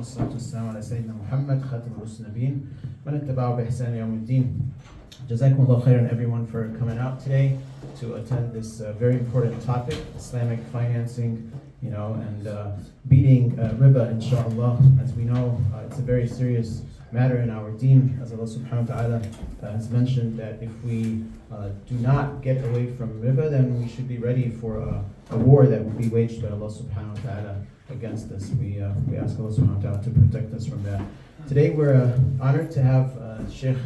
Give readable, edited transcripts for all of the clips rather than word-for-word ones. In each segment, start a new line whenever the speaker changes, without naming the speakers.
والصلاة والسلام على سيدنا محمد خاتم الرسل النبيين من اتبعه بإحسان يوم الدين. Jazakumullah khairan everyone for coming out today to attend this very important topic, Islamic financing, and beating riba, inshallah. As we know, it's a very serious matter in our deen, as Allah subhanahu wa ta'ala has mentioned that if we do not get away from riba, then we should be ready for a war that will be waged by Allah subhanahu wa ta'ala against us. We ask Allah subhanahu wa ta'ala to protect us from that. Today we're honored to have Sheikh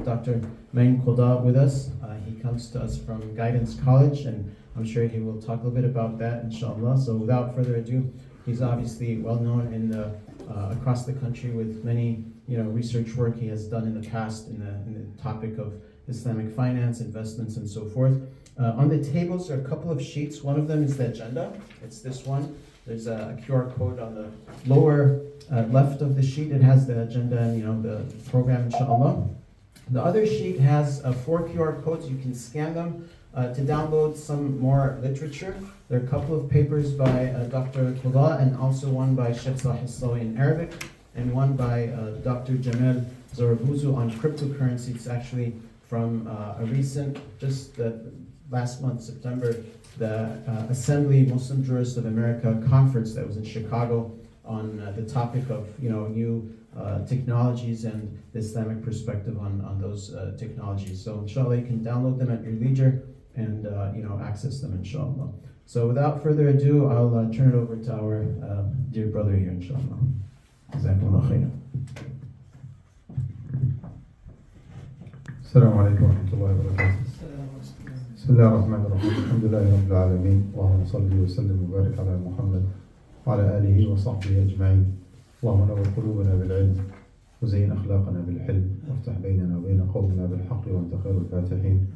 Dr. Main Quda with us. He comes to us from Guidance College, and I'm sure he will talk a little bit about that, inshallah. So without further ado, he's obviously well known in the across the country with many research work he has done in the past in the topic of Islamic finance, investments, and so forth. On the tables are a couple of sheets. One of them is the agenda. It's this one. There's a QR code on the lower left of the sheet. It has the agenda and the program, inshallah. The other sheet has 4 QR codes. You can scan them to download some more literature. There are a couple of papers by Dr. Quda, and also one by Sheikh Sahih Sawi in Arabic, and one by Dr. Jamal Zarabuzu on cryptocurrency. It's actually from a recent, just last month, September, the Assembly Muslim Jurists of America conference that was in Chicago on the topic of new technologies and the Islamic perspective on those technologies. So inshallah you can download them at your leisure and access them, inshallah. So without further ado, I'll turn it over to our dear brother here, inshallah. Jazakumullah khairan.
السلام عليكم ورحمة الله وبركاته. بسم الله الرحمن الرحيم. الحمد لله رب العالمين. اللهم صل وسلم وبارك على محمد وعلى آله وصحبه أجمعين. اللهم نور قلوبنا بالعلم وزين أخلاقنا بالحلم وافتح بيننا وبين قومنا بالحق وأنت خير الفاتحين.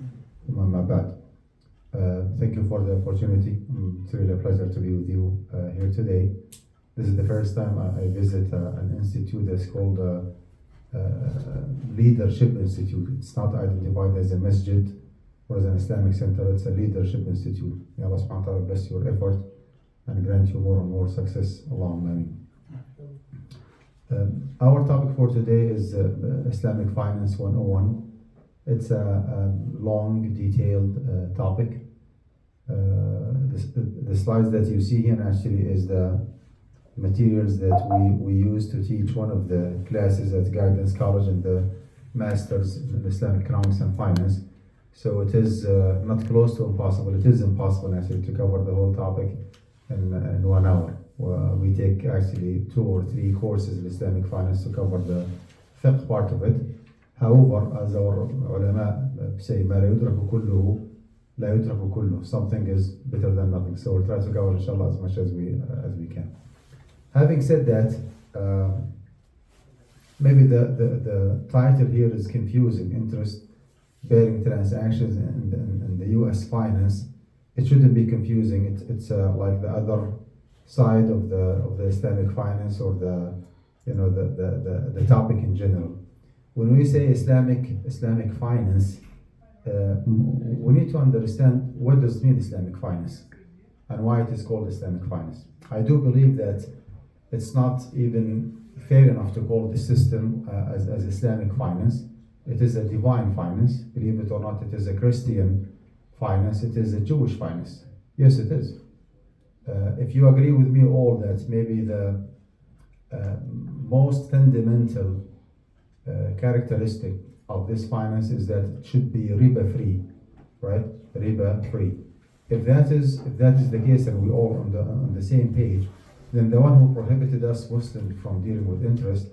أما بعد. Thank you for the opportunity. It's really a pleasure to be with you here today. This is the first time I visit an institute that's called Leadership Institute. It's not identified as a masjid or as an Islamic center. It's a leadership institute. May Allah subhanahu wa ta'ala bless your effort and grant you more and more success. Allahumma ameen. Our topic for today is Islamic Finance 101. It's a long, detailed topic. The slides that you see here actually is the materials that we use to teach one of the classes at Guidance College and the Masters in Islamic Economics and Finance. So it is not close to impossible. It is impossible actually to cover the whole topic in 1 hour. We take actually 2 or 3 courses in Islamic Finance to cover the fiqh part of it. However, as our ulama say, ما لا يدرك كله لا يترك كله. Something is better than nothing. So we'll try to cover inshallah as much as we can. Having said that, maybe the title here is confusing. Interest-bearing transactions in the U.S. finance. It shouldn't be confusing. It's like the other side of the Islamic finance or the topic in general. When we say Islamic finance, we need to understand what does it mean Islamic finance and why it is called Islamic finance. I do believe that it's not even fair enough to call the system as Islamic finance. It is a divine finance. Believe it or not, it is a Christian finance. It is a Jewish finance. Yes, it is. If you agree with me all that maybe the most fundamental characteristic of this finance is that it should be riba free, right? Riba free. If that is the case and we all on the same page, then the one who prohibited us Muslims from dealing with interest,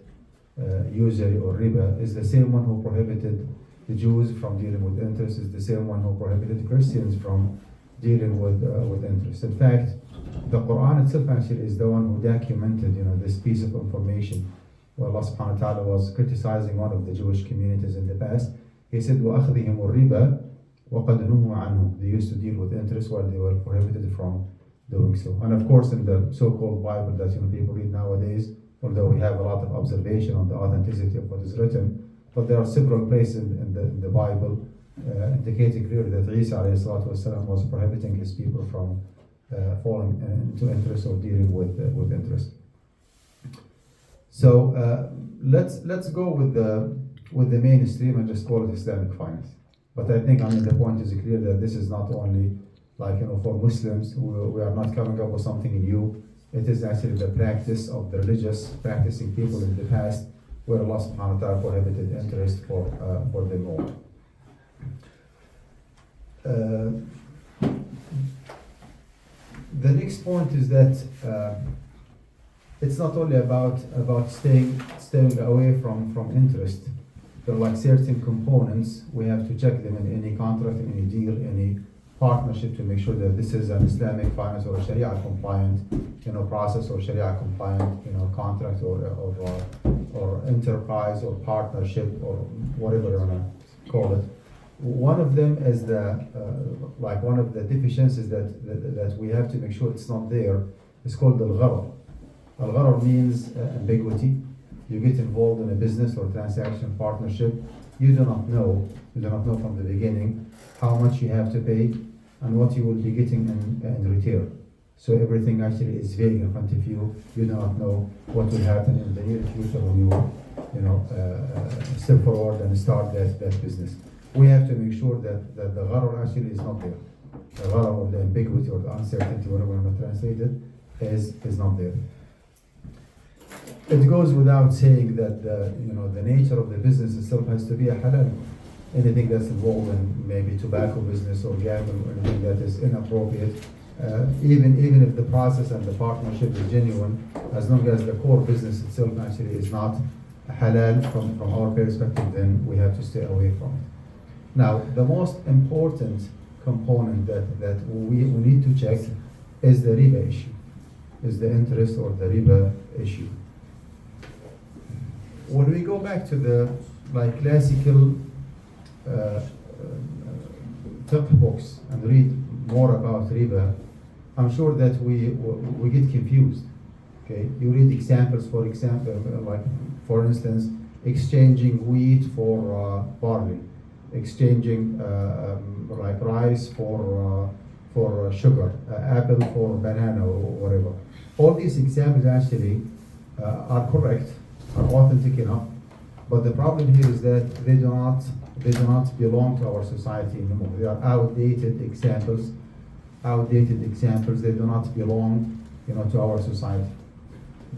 usury or riba, is the same one who prohibited the Jews from dealing with interest, is the same one who prohibited Christians from dealing with interest. In fact, the Quran itself actually is the one who documented this piece of information. Where Allah subhanahu wa ta'ala was criticizing one of the Jewish communities in the past. He said, وَأَخْذِهِمُ الرِّبَا وَقَدْ نُهُوا عَنْهُ. They used to deal with interest while they were prohibited from doing so. And of course in the so-called Bible that people read nowadays, although we have a lot of observation on the authenticity of what is written, but there are several places in the Bible indicating clearly that Isa ﷺ was prohibiting his people from falling into interest or dealing with interest. So let's go with the mainstream and just call it Islamic finance. But I think the point is clear that this is not only for Muslims. We are not coming up with something new. It is actually the practice of the religious practicing people in the past, where Allah subhanahu wa ta'ala prohibited interest for them all. The next point is that it's not only about staying away from interest. There are certain components we have to check them in any contract, in any deal, any partnership, to make sure that this is an Islamic finance or a Sharia compliant process, or Sharia compliant contract, or enterprise or partnership, or whatever you want to call it. One of them is one of the deficiencies that we have to make sure it's not there is called al-gharar. Al-gharar means ambiguity. You get involved in a business or transaction partnership, you do not know from the beginning how much you have to pay and what you will be getting in return. So everything actually is vague in front of you. You do not know what will happen in the near future when you step forward and start that business. We have to make sure that the gharar actually is not there. The gharar, or the ambiguity, or the uncertainty, whatever I'm translated, is not there. It goes without saying that the nature of the business itself has to be a halal. Anything that's involved in maybe tobacco business or gambling, or anything that is inappropriate, even if the process and the partnership is genuine, as long as the core business itself actually is not halal from our perspective, then we have to stay away from it. Now, the most important component that we need to check is the riba issue, is the interest or the riba issue. When we go back to the classical fiqh books and read more about riba, I'm sure that we get confused. Okay, you read examples, for instance, exchanging wheat for barley, exchanging rice for sugar, apple for banana, or whatever. All these examples actually are correct, are authentic enough, but the problem here is that they do not belong to our society anymore. They are outdated examples. They do not belong to our society.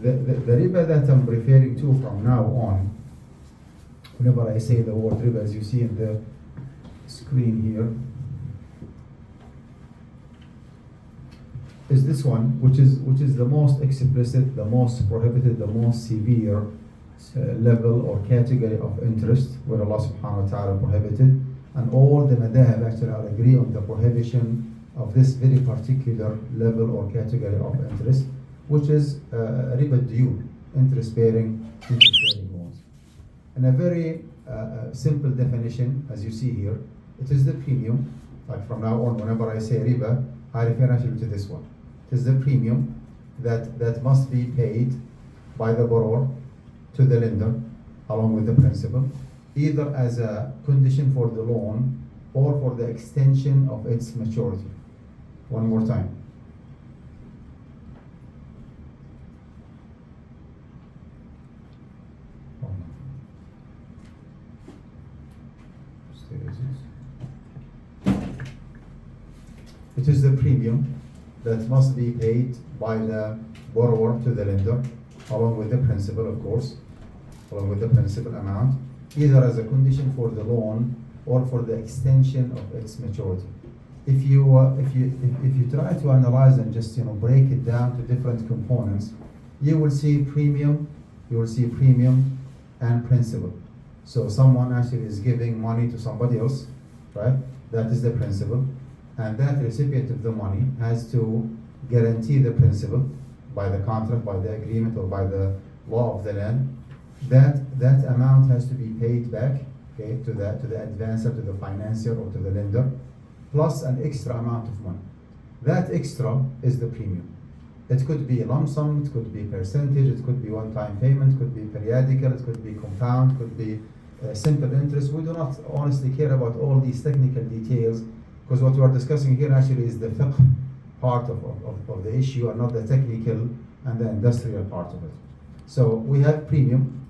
The riba that I'm referring to from now on, whenever I say the word riba, as you see in the screen here, is this one, which is the most explicit, the most prohibited, the most severe level or category of interest, where Allah subhanahu wa ta'ala prohibited, and all the madhab actually are agree on the prohibition of this very particular level or category of interest, which is riba diyun, interest-bearing loans. And a very simple definition, as you see here, it is the premium. Like from now on, whenever I say riba, I refer actually to this one. It is the premium that must be paid by the borrower to the lender, along with the principal, either as a condition for the loan or for the extension of its maturity. One more time. It is the premium that must be paid by the borrower to the lender, along with the principal, of course, along with the principal amount, either as a condition for the loan or for the extension of its maturity. If you try to analyze and just break it down to different components, you will see premium and principal. So someone actually is giving money to somebody else, right? That is the principal, and that recipient of the money has to guarantee the principal by the contract, by the agreement, or by the law of the land. That amount has to be paid back, okay, to the advancer, to the financier, or to the lender, plus an extra amount of money. That extra is the premium. It could be a lump sum, it could be percentage, it could be one-time payment, it could be periodical, it could be compound, it could be simple interest. We do not honestly care about all these technical details, because what we are discussing here actually is the fiqh part of the issue, and not the technical and the industrial part of it. So we have premium